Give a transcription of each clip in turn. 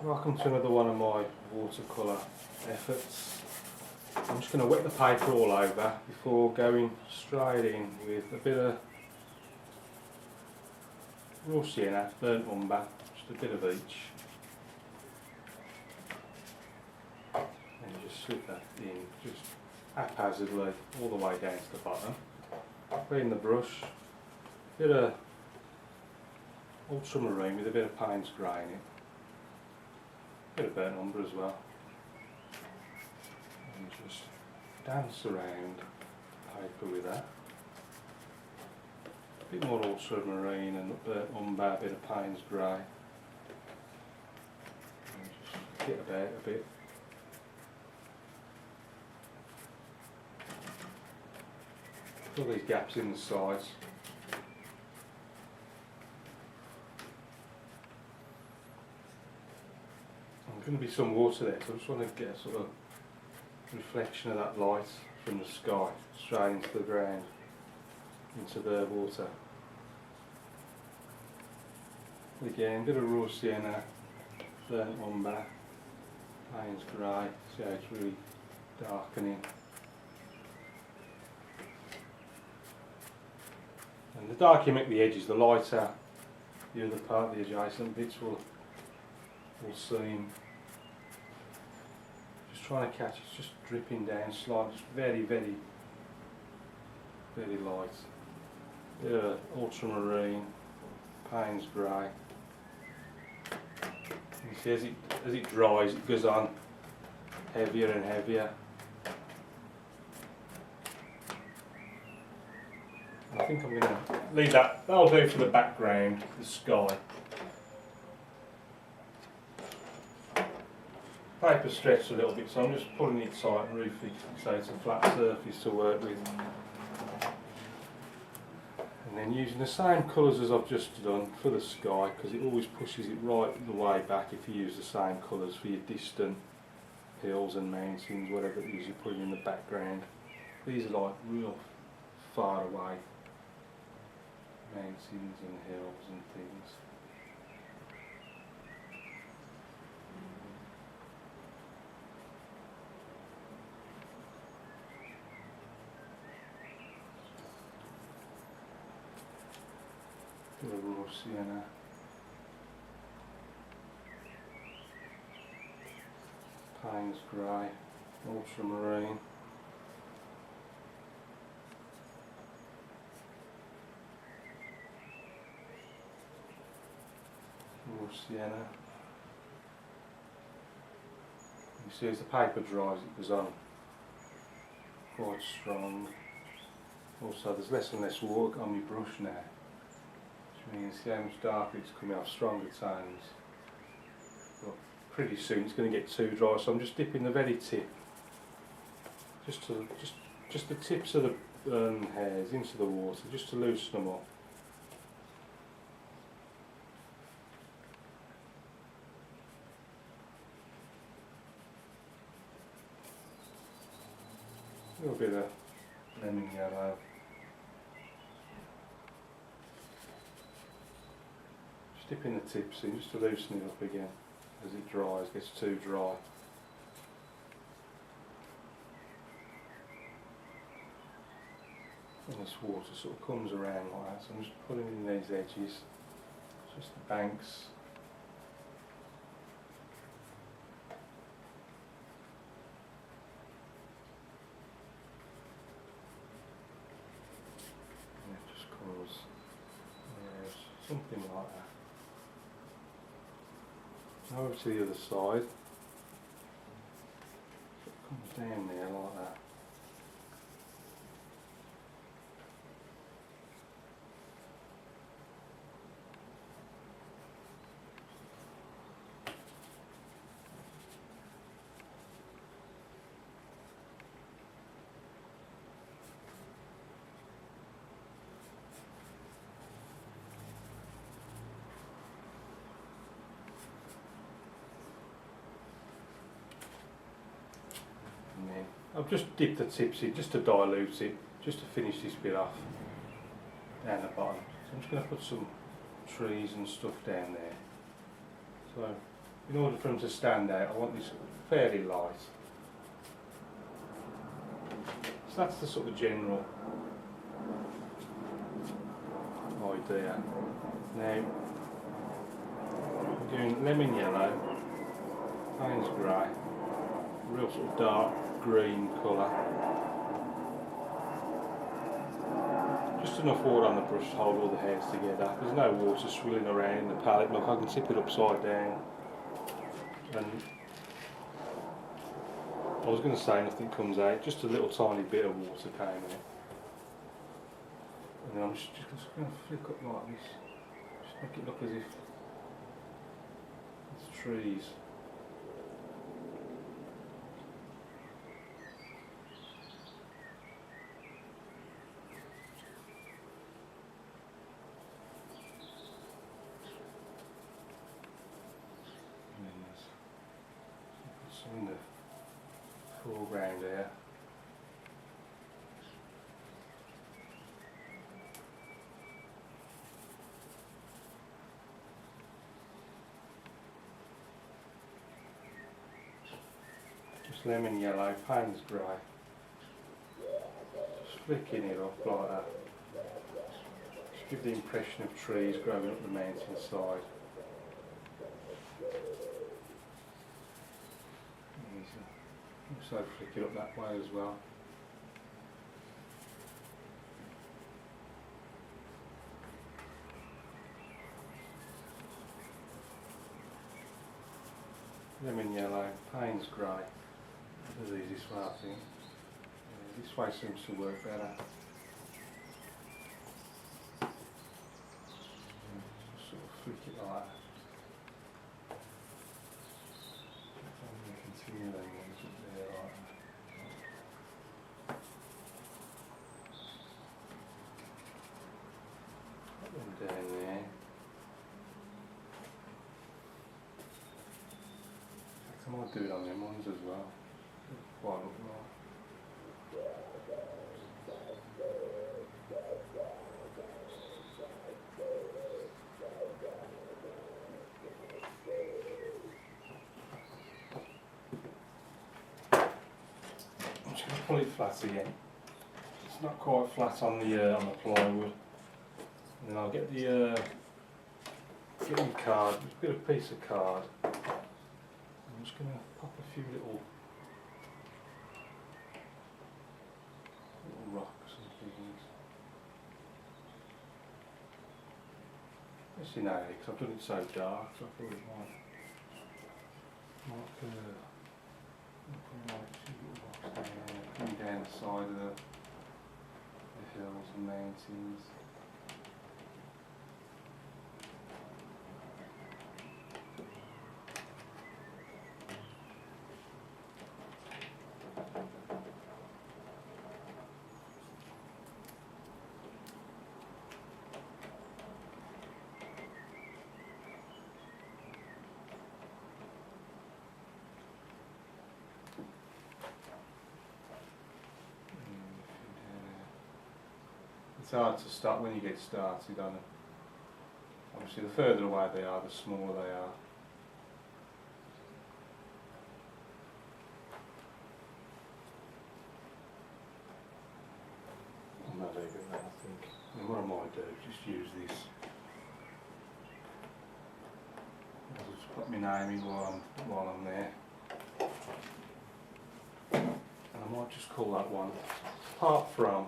Welcome to another one of my watercolour efforts. I'm just going to wet the paper all over before going straight in with a bit of raw sienna, burnt umber, just a bit of each, and just slip that in just haphazardly all the way down to the bottom. Clean the brush, bit of ultramarine with a bit of Payne's grey in it. Bit of burnt umber as well, and just dance around the paper with that. A bit more ultramarine and burnt umber, a bit of Payne's grey, and just get about a bit. Fill these gaps in the sides. There's going to be some water there, so I just want to get a sort of reflection of that light from the sky straight into the ground, into the water. Again, a bit of raw sienna, burnt umber, Payne's grey, see how it's really darkening. And the darker you make the edges, the lighter the other part, the adjacent bits will seem. Trying to catch, it's just dripping down slightly, just very, very, very light. Yeah, ultramarine, Payne's grey. You see as it dries, it goes on heavier and heavier. I think I'm going to leave that, that'll do for the background, the sky. Paper stretched a little bit, so I'm just pulling it tight and roofing so it's a flat surface to work with. And then using the same colours as I've just done for the sky, because it always pushes it right the way back if you use the same colours for your distant hills and mountains, whatever it is you're putting in the background. These are like real far away mountains and hills and things. Bit of raw sienna, Payne's grey, ultramarine, raw sienna. You see as the paper dries it goes on quite strong. Also there's less and less water on my brush now. You can see how much darker it's coming off, stronger tones. But pretty soon it's going to get too dry, so I'm just dipping the very tip, just the tips of the hairs into the water, just to loosen them up. A little bit of lemon yellow. Dipping the tips in just to loosen it up again as it dries, gets too dry. And this water sort of comes around like that, so I'm just putting in these edges, just the banks. And it just comes, something like that. Over to the other side, it comes down there like that. I've just dipped the tips in just to dilute it, just to finish this bit off down the bottom. So I'm just going to put some trees and stuff down there. So in order for them to stand out, I want this fairly light. So that's the sort of general idea. Now, I'm doing lemon yellow, Payne's grey, real sort of dark green colour. Just enough water on the brush to hold all the hairs together. There's no water swirling around the palette. Look, I can tip it upside down. And I was going to say nothing comes out, just a little tiny bit of water came out. And then I'm just going to flick up like this, just make it look as if it's trees. And then there's some in the foreground there. Just lemon yellow, Payne's grey. Just flicking it off like that. Just give the impression of trees growing up the mountainside. Also flick it up that way as well. Lemon yellow, Payne's grey. This is the easiest way, I think. Yeah, this way seems to work better. Just sort of flick it like that. Continue them ones up there like that. Put them down there. I might do it on them ones as well. Quite look nice. I'm just going to pull it flat again. It's not quite flat on the plywood. And then I'll get the card, just a bit of piece of card. I'm just going to pop a few little rocks and things. Actually no, because I've done it so dark, so I thought it might put a few little rocks down there, coming down the side of the hills and mountains. It's hard to start when you get started on it. Obviously the further away they are, the smaller they are. I'm not very good at that, I think. And what I might do is just use this. I'll just put my name in while I'm there. And I might just call that one Apart From.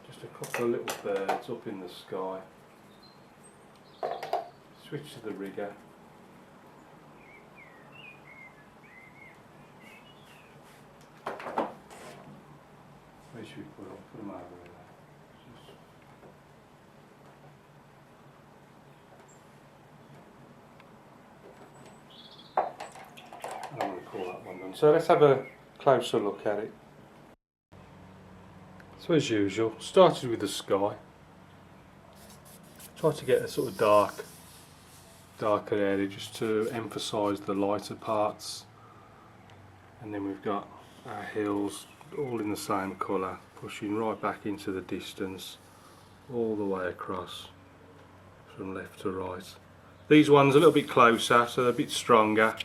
Just a couple of little birds up in the sky. Switch to the rigger. Where should we put them? Put them over there. I'm going to call that one done. So let's have a closer look at it. So as usual, started with the sky. Try to get a sort of darker area just to emphasise the lighter parts. And then we've got our hills all in the same colour, pushing right back into the distance, all the way across from left to right. These ones are a little bit closer, so they're a bit stronger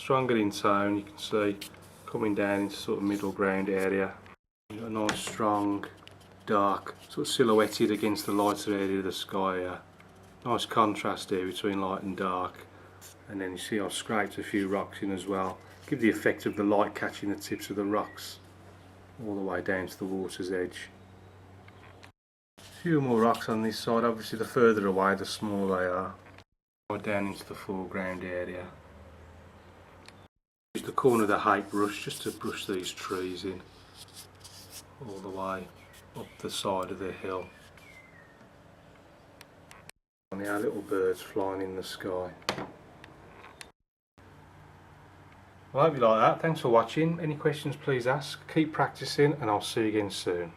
in tone. You can see coming down into sort of middle ground area. You've got a nice strong dark, sort of silhouetted against the lighter area of the sky here. Nice contrast here between light and dark. And then you see I've scraped a few rocks in as well. Give the effect of the light catching the tips of the rocks all the way down to the water's edge. A few more rocks on this side. Obviously the further away the smaller they are. Right down into the foreground area. Use the corner of the height brush just to brush these trees in all the way up the side of the hill. And our little birds flying in the sky. Well, I hope you like that. Thanks for watching. Any questions please ask. Keep practicing and I'll see you again soon.